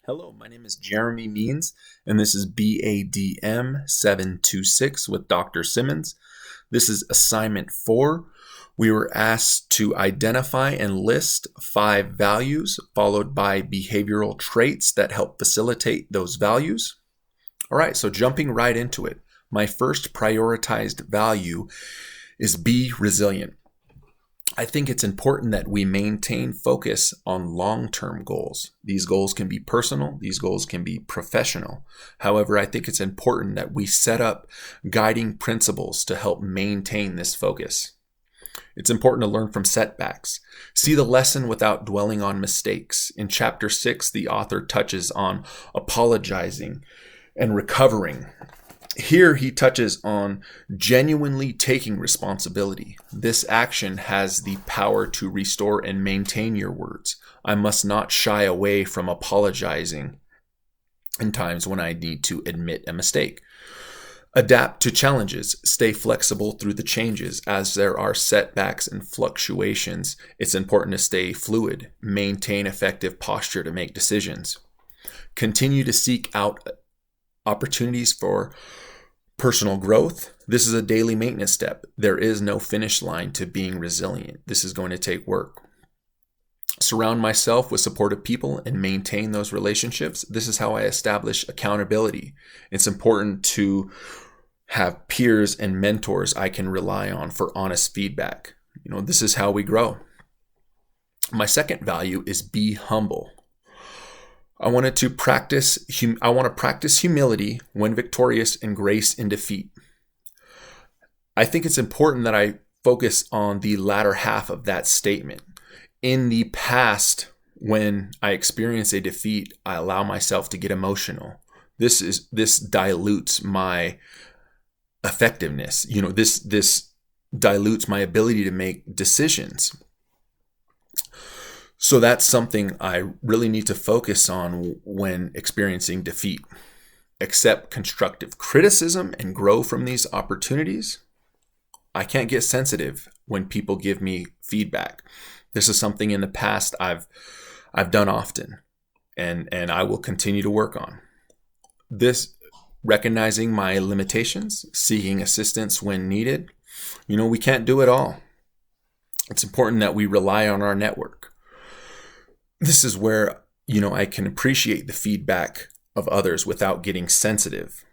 Hello, my name is Jeremy Means, and this is BADM 726 with Dr. Simmons. This is assignment 4. We were asked to identify and list 5 values, followed by behavioral traits that help facilitate those values. All right, so jumping right into it. My first prioritized value is be resilient. I think it's important that we maintain focus on long-term goals. These goals can be personal, these goals can be professional. However, I think it's important that we set up guiding principles to help maintain this focus. It's important to learn from setbacks. See the lesson without dwelling on mistakes. In chapter 6, the author touches on apologizing and recovering. Here he touches on genuinely taking responsibility. This action has the power to restore and maintain your words. I must not shy away from apologizing in times when I need to admit a mistake. Adapt to challenges. Stay flexible through the changes. As there are setbacks and fluctuations, it's important to stay fluid. Maintain effective posture to make decisions. Continue to seek out opportunities for personal growth. This is a daily maintenance step. There is no finish line to being resilient. This is going to take work. Surround myself with supportive people and maintain those relationships. This is how I establish accountability. It's important to have peers and mentors I can rely on for honest feedback. This is how we grow. My second value is be humble. I want to practice humility when victorious and grace in defeat. I think it's important that I focus on the latter half of that statement. In the past, when I experience a defeat, I allow myself to get emotional. This dilutes my effectiveness. This dilutes my ability to make decisions. So that's something I really need to focus on when experiencing defeat. Accept constructive criticism and grow from these opportunities. I can't get sensitive when people give me feedback. This is something in the past I've done often and I will continue to work on. This, recognizing my limitations, seeking assistance when needed. We can't do it all. It's important that we rely on our network. This is where, I can appreciate the feedback of others without getting sensitive.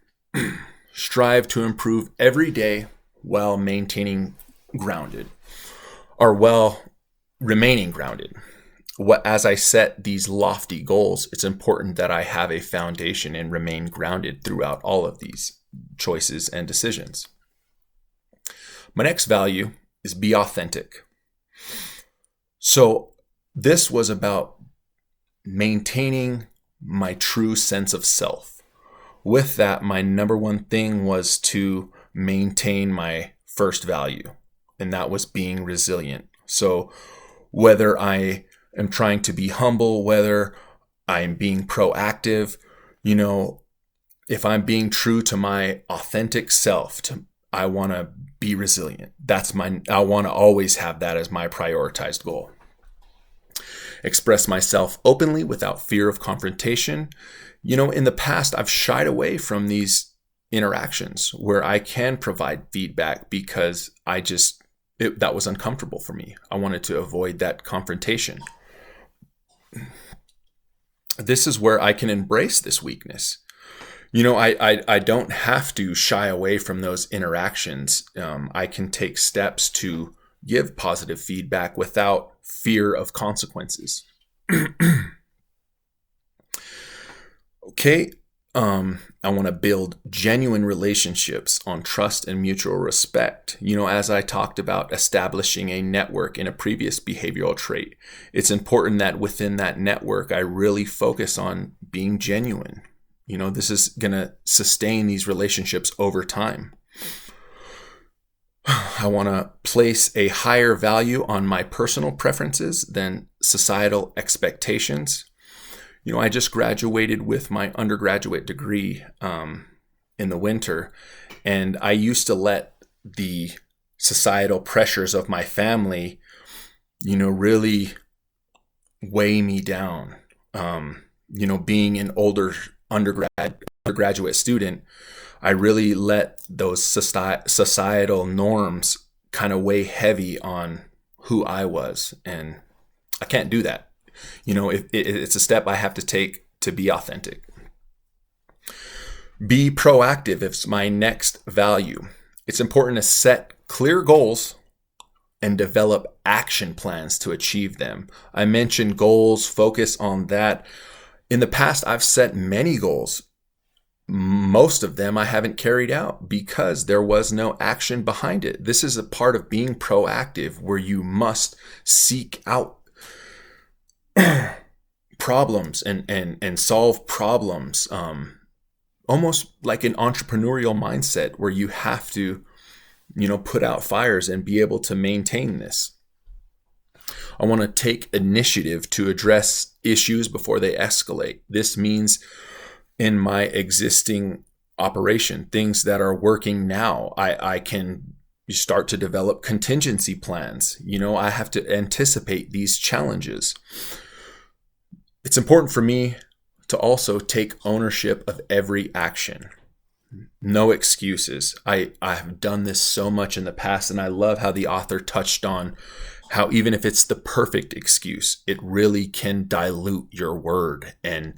Strive to improve every day while remaining grounded. As I set these lofty goals, it's important that I have a foundation and remain grounded throughout all of these choices and decisions. My next value is be authentic. So this was about maintaining my true sense of self. With that, my number one thing was to maintain my first value, and that was being resilient. So whether I am trying to be humble, whether I'm being proactive, if I'm being true to my authentic self, I want to be resilient. I want to always have that as my prioritized goal. Express myself openly without fear of confrontation. In the past, I've shied away from these interactions where I can provide feedback because that was uncomfortable for me. I wanted to avoid that confrontation. This is where I can embrace this weakness. I don't have to shy away from those interactions. I can take steps to give positive feedback without fear of consequences. Okay. I want to build genuine relationships on trust and mutual respect. As I talked about establishing a network in a previous behavioral trait, it's important that within that network, I really focus on being genuine. This is going to sustain these relationships over time. I want to place a higher value on my personal preferences than societal expectations. I just graduated with my undergraduate degree in the winter, and I used to let the societal pressures of my family, really weigh me down. being an older undergraduate student, I really let those societal norms kind of weigh heavy on who I was. And I can't do that. It's a step I have to take to be authentic. Be proactive. It's my next value. It's important to set clear goals and develop action plans to achieve them. I mentioned goals, focus on that. In the past, I've set many goals. Most of them I haven't carried out because there was no action behind it. This is a part of being proactive, where you must seek out problems and solve problems, almost like an entrepreneurial mindset, where you have to put out fires and be able to maintain this. I want to take initiative to address issues before they escalate. This means in my existing operation, things that are working now, I can start to develop contingency plans. I have to anticipate these challenges. It's important for me to also take ownership of every action. No excuses. I have done this so much in the past, and I love how the author touched on how even if it's the perfect excuse, it really can dilute your word and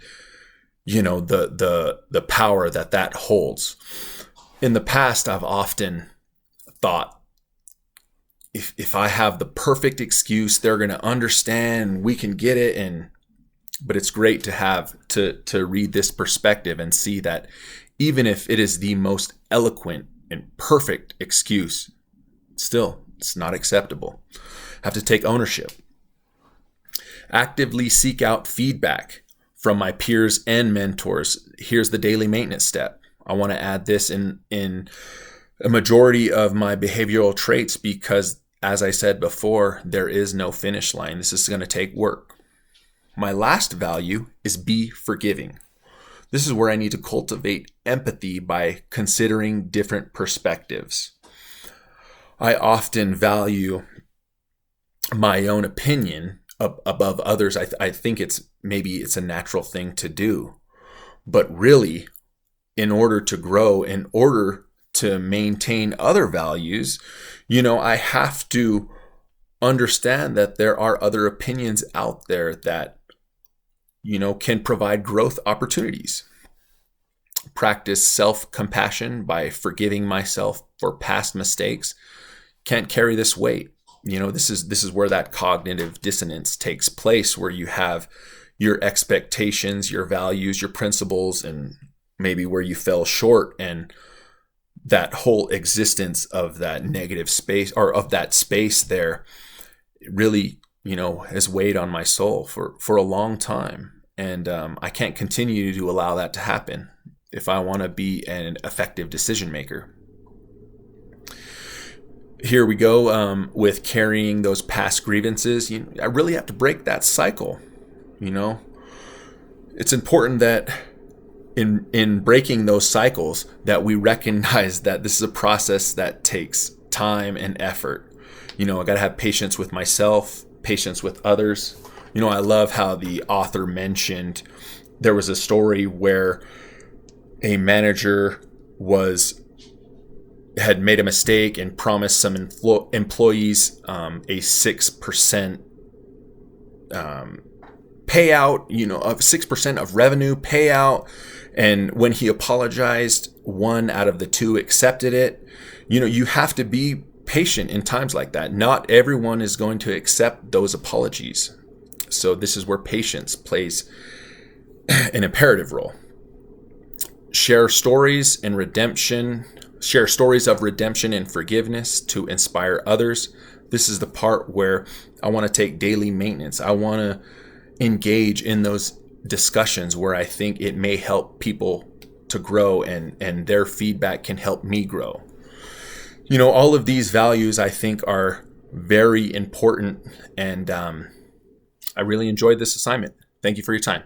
the power that holds. In the past, I've often thought, if I have the perfect excuse, they're going to understand, we can get it. But it's great to have to read this perspective and see that even if it is the most eloquent and perfect excuse, still, it's not acceptable. I have to take ownership. Actively seek out feedback from my peers and mentors. Here's the daily maintenance step. I want to add this in a majority of my behavioral traits because, as I said before, there is no finish line. This is going to take work. My last value is be forgiving. This is where I need to cultivate empathy by considering different perspectives. I often value my own opinion above others. I think it's a natural thing to do. But really, in order to grow, in order to maintain other values, I have to understand that there are other opinions out there that can provide growth opportunities. Practice self-compassion by forgiving myself for past mistakes. Can't carry this weight. This is where that cognitive dissonance takes place, where you have your expectations, your values, your principles, and maybe where you fell short, and that whole existence of that negative space, or of that space there, really, has weighed on my soul for a long time. And I can't continue to allow that to happen if I want to be an effective decision maker. Here we go with carrying those past grievances. I really have to break that cycle. It's important that in breaking those cycles that we recognize that this is a process that takes time and effort. I got to have patience with myself, patience with others. I love how the author mentioned there was a story where a manager had made a mistake and promised some employees a 6% payout, of 6% of revenue payout. And when he apologized, one out of the two accepted it. You have to be patient in times like that. Not everyone is going to accept those apologies. So this is where patience plays an imperative role. Share stories of redemption and forgiveness to inspire others. This is the part where I want to take daily maintenance. I want to engage in those discussions where I think it may help people to grow, and their feedback can help me grow. All of these values I think are very important, and I really enjoyed this assignment. Thank you for your time.